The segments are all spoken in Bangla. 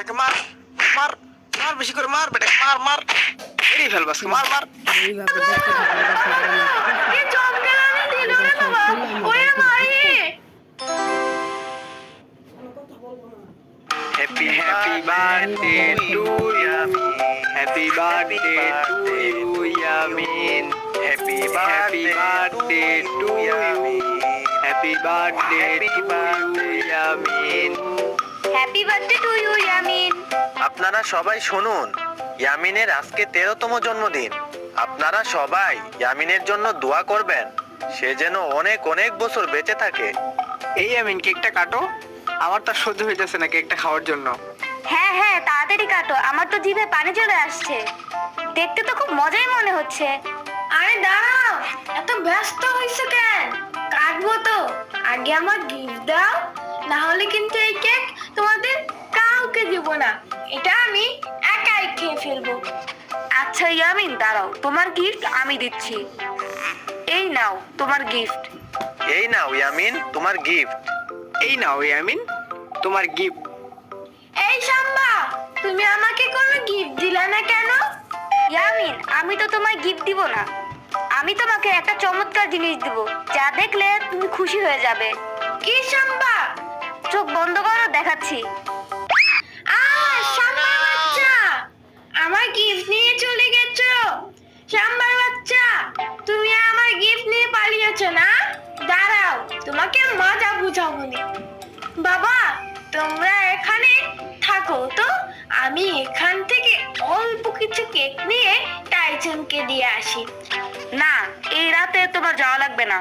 বেটাকে মার মার মার বেশি করে মার বেটাকে মার মার মেরেই ফেলবো আজকে মার মার। এইভাবে দেখতে থাকো এবার সবাই কি চমকানি দিল রে বাবা ওরে my happy happy birthday to Yamin, happy birthday to you Yamin, happy birthday to Yamin, happy birthday to you Yamin. Happy birthday to you Yamin. আপনারা সবাই শুনুন, ইয়ামিনের আজকে 13তম জন্মদিন। আপনারা সবাই ইয়ামিনের জন্য দোয়া করবেন, সে যেন অনেক অনেক বছর বেঁচে থাকে। এই ইয়ামিন কেকটা কাটো, আমার তো আর সহ্য হইতেছে না কেকটা খাওয়ার জন্য। হ্যাঁ হ্যাঁ তাড়াতাড়ি কাটো, আমার তো জিভে পানি চলে আসছে, দেখতে তো খুব মজাই মনে হচ্ছে। আরে দাঁড়াও, এত ব্যস্ত হইছো কেন? কাটবো তো, আগে আমার গিফট দাও, না হলে কিন্তু এই কেক তোমাদের কাউকে দিব না, এটা আমি একাই খেয়ে ফেলবো। আচ্ছা ইয়ামিন দাঁড়াও, তোমার গিফট আমি দিচ্ছি, এই নাও তোমার গিফট। এই নাও ইয়ামিন তোমার গিফট। এই নাও ইয়ামিন তোমার গিফট। এই শাম্বা, তুমি আমাকে কোনো গিফট দিলা না কেন? ইয়ামিন, আমি তো তোমায় গিফট দিব না, আমি তোমাকে একটা চমৎকার জিনিস দিব, যা দেখলে তুমি খুশি হয়ে যাবে। কি শাম্বা? চোখ বন্ধ করো, দেখাচ্ছি। শাম্বার বাচ্চা, আমার গিফট নিয়ে চলে গেছো। শাম্বার বাচ্চা, তুমি আমার গিফট নিয়ে পালিয়েছো না? দাঁড়াও, তোমাকে মজা বুঝাবো নি। বাবা, তোমরা এখানে থাকো তো, আমি এখান থেকে অল্প কিছু কেক নিয়ে টাইসনকে দিয়ে আসি। না, এই রাতে তোমার যাওয়া লাগবে না,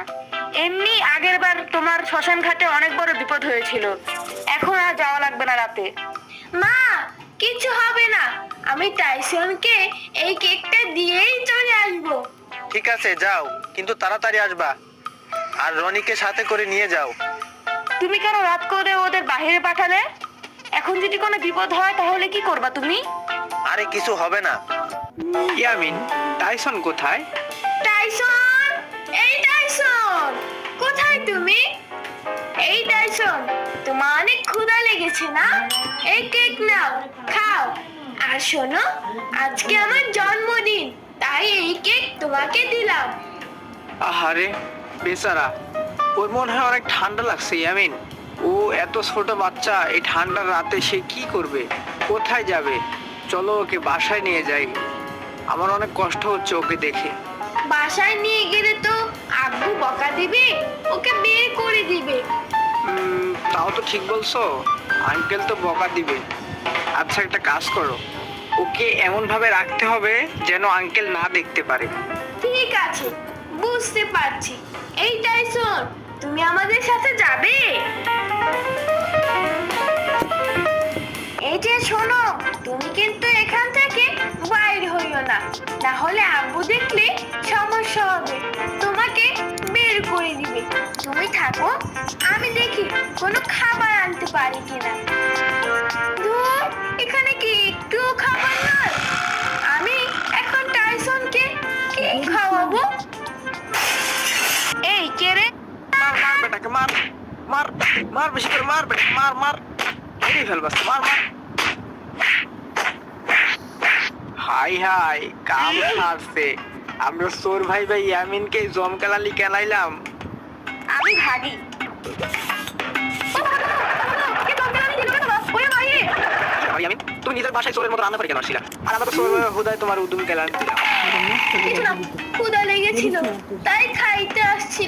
এমনি আগের বার তোমার শ্মশান ঘাটে অনেক বড় বিপদ হয়েছিল, এখন আর যাওয়া লাগবে না রাতে। মা, কিছু হবে না, আমি টাইসনকে এই কেকটা দিয়েই চলে আসবো। ঠিক আছে যাও, কিন্তু তাড়াতাড়ি আসবা, আর রনিকে সাথে করে নিয়ে যাও। তুমি কেন রাত করে ওদের বাইরে পাঠালে? এখন যদি কোনো বিপদ হয় তাহলে কি করবা তুমি? আরে কিছু হবে না। ইয়ামিন, টাইসন কোথায়? টাইসন, এই টাইসন, কোথায় তুমি? এই টাইসন, তোমার অনেক ক্ষুধা লেগেছে না? এই কেক নাও, খাও। আর শোনো, আজকে আমার জন্মদিন, তাই এই কেক তোমাকে দিলাম। আহারে বেচারা, ওর মনে হয় অনেক ঠান্ডা লাগছে ইয়ামিন। ও এত ছোট বাচ্চা, এই ঠান্ডার রাতে সে কি করবে, কোথায় যাবে? চলো ওকে বাসায় নিয়ে যাই, আমার অনেক কষ্ট হচ্ছে ওকে দেখে। বাসায় নিয়ে গেলে তো আব্বু বকা দিবে, ওকে বের করে দিবে। তাও তো ঠিক বলছো, আঙ্কেল তো বকা দিবে। আচ্ছা একটা কাজ করো, ওকে এমন ভাবে রাখতে হবে যেন আঙ্কেল না দেখতে পারে। ঠিক আছে, বুঝতে পারছি। এই টাইসন, তুমি আমাদের সাথে যাবে? এই যে শোনো, তুমি কিন্তু এখান থেকে বাইরে হইও না, না হলে আব্বু দেখলে সমস্যা হবে, তোমাকে বের করে দিবে। তুমি থাকো, আমি দেখি কোনো খাবার আনতে পারি কিনা। ধুর, এখানে কি একটু খাবার নয়? আমি এখন টাইসনকে কি খাওয়াবো? এই কে রে? মার মার বেটাকে মার মার মার বেশি করে মার বেটাকে মার মার মেরেই ফেলবো আজকে মার মার। হাই হাই, কাম সারছে, আমরা চোর ভাই ভাই ইয়ামিনকে জমকালালি কেলাইলাম। আমি ভাগি। ইয়ামিন, তুমি নিজের বাসায় চোরের মতো রান্না করে কেন আসছিলা? আর আমরা তো চোর হুদায় তোমার উদুম কেলান দিলাম। কিছু না, ক্ষুধা লেগেছিল তাই খাইতে আসছি।